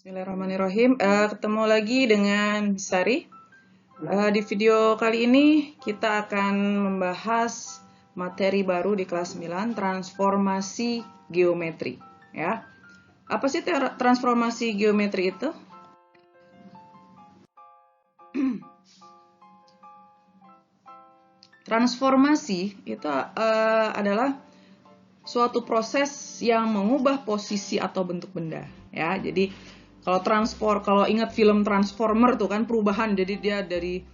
Bismillahirrahmanirrahim. Ketemu lagi dengan Sari. Di video kali ini kita akan membahas materi baru di kelas 9, transformasi geometri. Ya, apa sih transformasi geometri itu? Transformasi itu adalah suatu proses yang mengubah posisi atau bentuk benda. Ya, jadi kalau ingat film Transformer tuh kan perubahan, jadi dia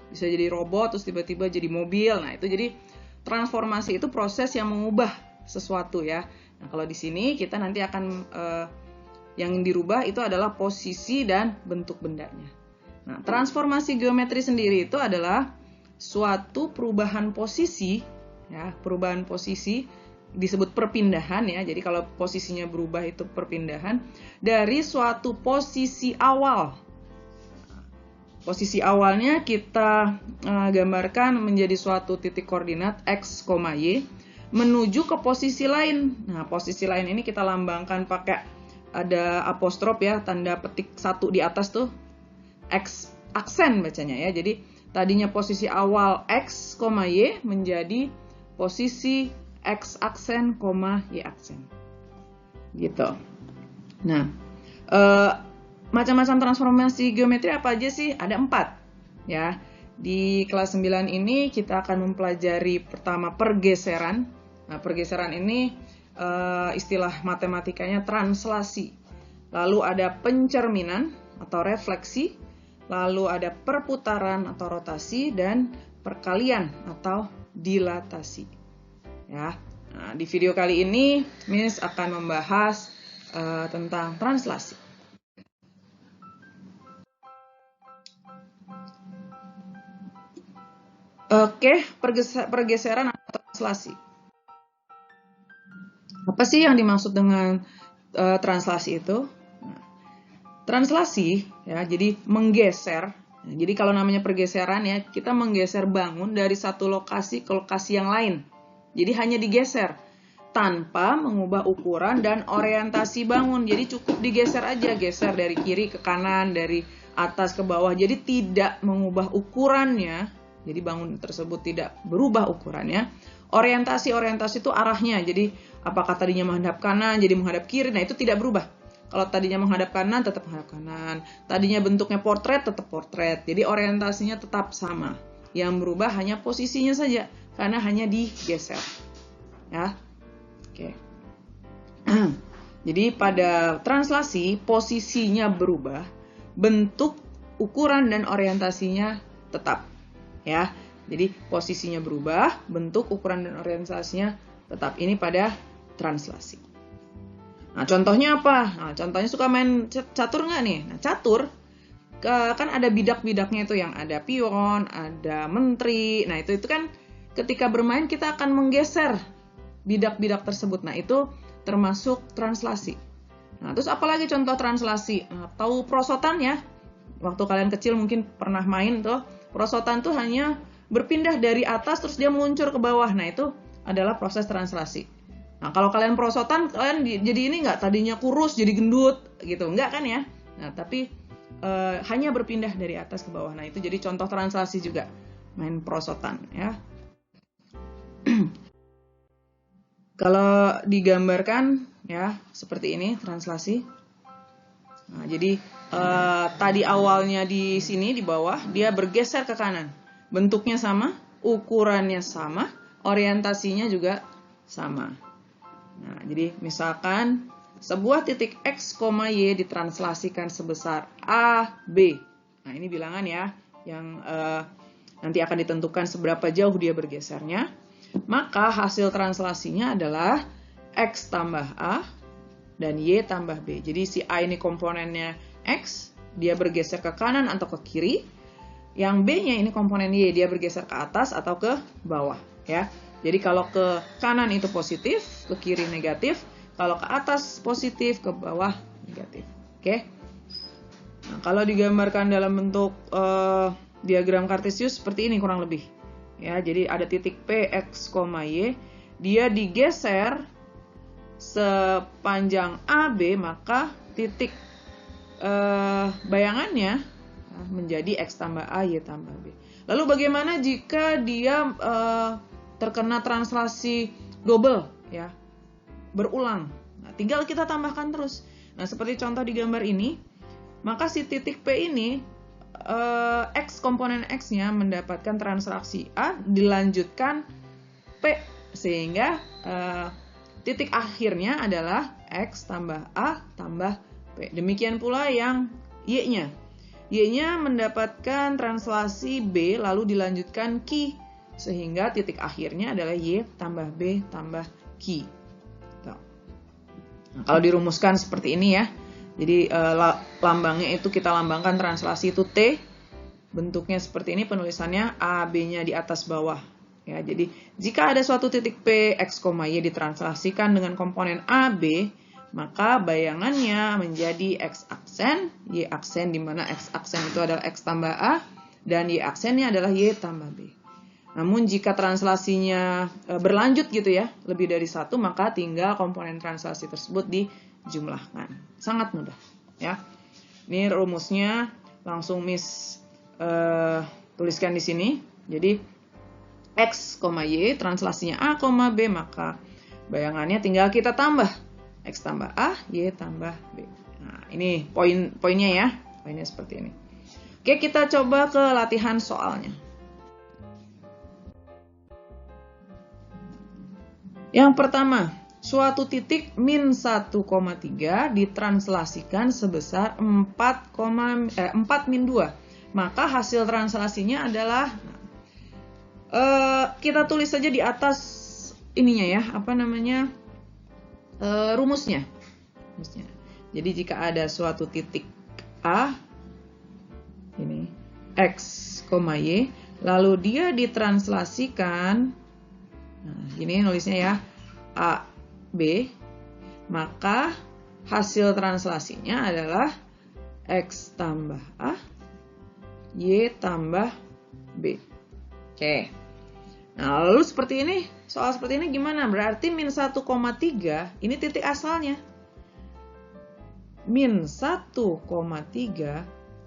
bisa jadi robot terus tiba-tiba jadi mobil. Nah, itu jadi transformasi itu proses yang mengubah sesuatu ya. Nah, kalau di sini kita nanti akan yang dirubah itu adalah posisi dan bentuk bendanya. Nah, transformasi geometri sendiri itu adalah suatu perubahan posisi ya, perubahan posisi disebut perpindahan ya. Jadi kalau posisinya berubah itu perpindahan dari suatu posisi awal. Posisi awalnya kita gambarkan menjadi suatu titik koordinat x, y menuju ke posisi lain. Nah, posisi lain ini kita lambangkan pakai ada apostrof ya, tanda petik 1 di atas tuh. X aksen bacanya ya. Jadi tadinya posisi awal x, y menjadi posisi X aksen, Y aksen. Gitu. Nah, macam-macam transformasi geometri apa aja sih? Ada 4. Ya. Di kelas 9 ini kita akan mempelajari pertama pergeseran. Nah, pergeseran ini istilah matematikanya translasi. Lalu ada pencerminan atau refleksi. Lalu ada perputaran atau rotasi dan perkalian atau dilatasi. Ya, nah, di video kali ini Miss akan membahas tentang translasi. Oke, pergeseran atau translasi. Apa sih yang dimaksud dengan translasi itu? Nah, translasi ya, jadi menggeser. Nah, jadi kalau namanya pergeseran ya, kita menggeser bangun dari satu lokasi ke lokasi yang lain. Jadi hanya digeser tanpa mengubah ukuran dan orientasi bangun. Jadi cukup digeser aja, geser dari kiri ke kanan, dari atas ke bawah. Jadi tidak mengubah ukurannya. Jadi bangun tersebut tidak berubah ukurannya. Orientasi itu arahnya. Jadi apakah tadinya menghadap kanan jadi menghadap kiri. Nah, itu tidak berubah. Kalau tadinya menghadap kanan tetap menghadap kanan. Tadinya bentuknya portret tetap portret. Jadi orientasinya tetap sama. Yang berubah hanya posisinya saja. Karena hanya digeser ya. Oke. Jadi pada translasi posisinya berubah, bentuk, ukuran dan orientasinya tetap ya. Jadi posisinya berubah, bentuk, ukuran dan orientasinya tetap. Ini pada translasi. Nah, contohnya apa? Nah, contohnya suka main catur nggak nih? Nah, catur kan ada bidak-bidaknya itu, yang ada pion, ada menteri. Nah, itu kan ketika bermain kita akan menggeser bidak-bidak tersebut. Nah, itu termasuk translasi. Nah, terus apalagi contoh translasi? Nah, tahu prosotan ya? Waktu kalian kecil mungkin pernah main tuh. Prosotan tuh hanya berpindah dari atas terus dia meluncur ke bawah. Nah, itu adalah proses translasi. Nah, kalau kalian prosotan, kalian jadi ini nggak? Tadinya kurus jadi gendut gitu. Nggak kan ya? Nah, tapi hanya berpindah dari atas ke bawah. Nah, itu jadi contoh translasi juga. Main prosotan ya. Kalau digambarkan ya seperti ini translasi. Nah, jadi tadi awalnya di sini di bawah dia bergeser ke kanan. Bentuknya sama, ukurannya sama, orientasinya juga sama. Nah, jadi misalkan sebuah titik x, y ditranslasikan sebesar a, b. Nah, ini bilangan ya yang nanti akan ditentukan seberapa jauh dia bergesernya. Maka hasil translasinya adalah X tambah A dan Y tambah B. Jadi si A ini komponennya X, dia bergeser ke kanan atau ke kiri. Yang B-nya ini komponen Y, dia bergeser ke atas atau ke bawah. Ya. Jadi kalau ke kanan itu positif, ke kiri negatif. Kalau ke atas positif, ke bawah negatif. Oke. Nah, kalau digambarkan dalam bentuk diagram kartesius seperti ini kurang lebih. Ya, jadi ada titik P, X, Y, dia digeser sepanjang AB, maka titik bayangannya menjadi X tambah A, Y tambah B. Lalu bagaimana jika dia terkena translasi double, ya, berulang? Nah, tinggal kita tambahkan terus. Nah, seperti contoh di gambar ini, maka si titik P ini, X komponen X-nya mendapatkan transaksi A, dilanjutkan P, sehingga titik akhirnya adalah X tambah A tambah P. Demikian pula yang Y-nya. Y-nya mendapatkan translasi B lalu dilanjutkan Q, sehingga titik akhirnya adalah Y tambah B tambah Q. Nah, kalau dirumuskan seperti ini ya, jadi lambangnya itu kita lambangkan translasi itu T, bentuknya seperti ini penulisannya, A, B-nya di atas bawah. Ya, jadi jika ada suatu titik P, X, Y ditranslasikan dengan komponen A, B, maka bayangannya menjadi X aksen, Y aksen, di mana X aksen itu adalah X tambah A, dan Y aksennya adalah Y tambah B. Namun jika translasinya berlanjut gitu ya, lebih dari satu, maka tinggal komponen translasi tersebut dijumlahkan. Sangat mudah ya. Ini rumusnya langsung Miss tuliskan di sini. Jadi X, Y, translasinya A, B, maka bayangannya tinggal kita tambah. X tambah A, Y tambah B. Nah, ini poinnya ya. Poinnya seperti ini. Oke, kita coba ke latihan soalnya. Yang pertama, suatu titik min 1,3 ditranslasikan sebesar 4 min 2. Maka hasil translasinya adalah... kita tulis saja di atas ininya ya, rumusnya. Jadi jika ada suatu titik A, ini X, Y, lalu dia ditranslasikan, nah ini nulisnya ya, A, B, maka hasil translasinya adalah X tambah A, Y tambah B. Oke. Nah, lalu seperti ini, soal seperti ini gimana? Berarti min 1,3 ini titik asalnya. Min 1,3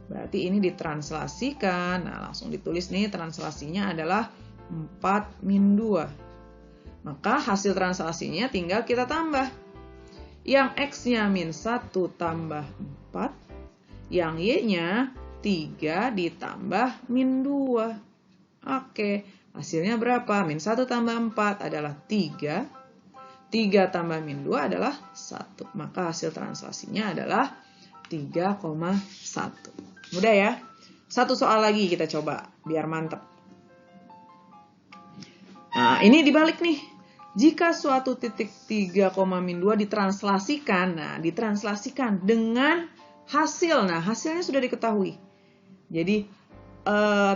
berarti ini ditranslasikan. Nah, langsung ditulis nih, translasinya adalah 4 min 2. Maka hasil translasinya tinggal kita tambah. Yang X-nya min 1 tambah 4. Yang Y-nya 3 ditambah min 2. Oke. Hasilnya berapa? Min 1 tambah 4 adalah 3. 3 tambah min 2 adalah 1. Maka hasil translasinya adalah 3,1. Mudah ya? Satu soal lagi kita coba, biar mantap. Nah, ini dibalik nih. Jika suatu titik 3, min 2 ditranslasikan, ditranslasikan dengan hasil. Nah, hasilnya sudah diketahui. Jadi,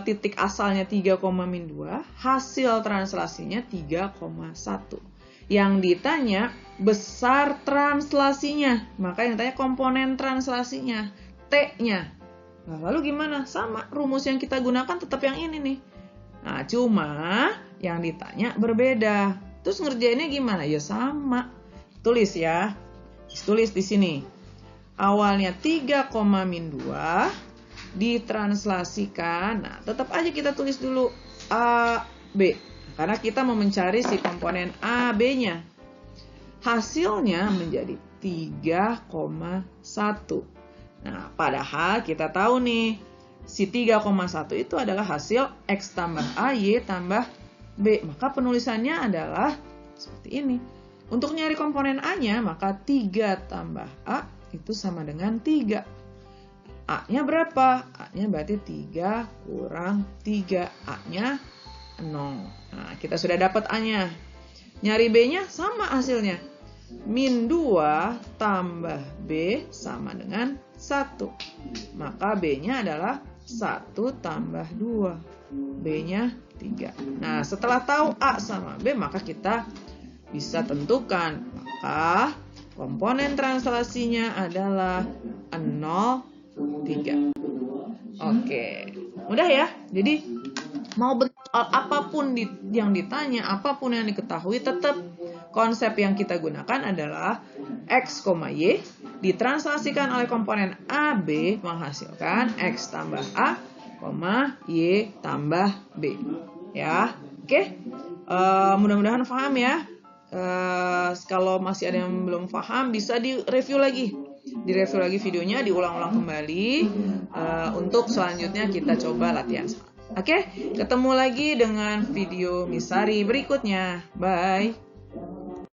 titik asalnya 3, min 2, hasil translasinya 3,1. Yang ditanya besar translasinya, maka yang ditanya komponen translasinya, T-nya. Nah, lalu gimana? Sama, rumus yang kita gunakan tetap yang ini nih. Nah, cuma yang ditanya berbeda. Terus ngerjainnya gimana? Ya sama. Tulis ya. Tulis di sini. Awalnya 3, min 2 ditranslasikan. Nah, tetap aja kita tulis dulu A, B. Karena kita mau mencari si komponen A, B-nya. Hasilnya menjadi 3,1. Nah, padahal kita tahu nih, si 3,1 itu adalah hasil X tambah A, Y tambah B. Maka penulisannya adalah seperti ini. Untuk nyari komponen A-nya, maka 3 tambah A itu sama dengan 3. A-nya berapa? A-nya berarti 3 kurang 3. A-nya 0. Nah, kita sudah dapat A-nya. Nyari B-nya sama hasilnya. Min 2 tambah B sama dengan 1. Maka B-nya adalah 1 tambah 2. B-nya 3. Nah, setelah tahu A sama B, maka kita bisa tentukan. Maka komponen translasinya adalah 0, 3. Oke, mudah ya. Jadi mau apapun yang ditanya, apapun yang diketahui, tetap konsep yang kita gunakan adalah X, Y ditranslasikan oleh komponen AB menghasilkan X tambah A, Y tambah B. Ya, oke. Mudah-mudahan paham ya. Kalau masih ada yang belum paham, bisa direview lagi. Direview lagi videonya, diulang-ulang kembali. Untuk selanjutnya kita coba latihan. Oke, ketemu lagi dengan video Misari berikutnya. Bye.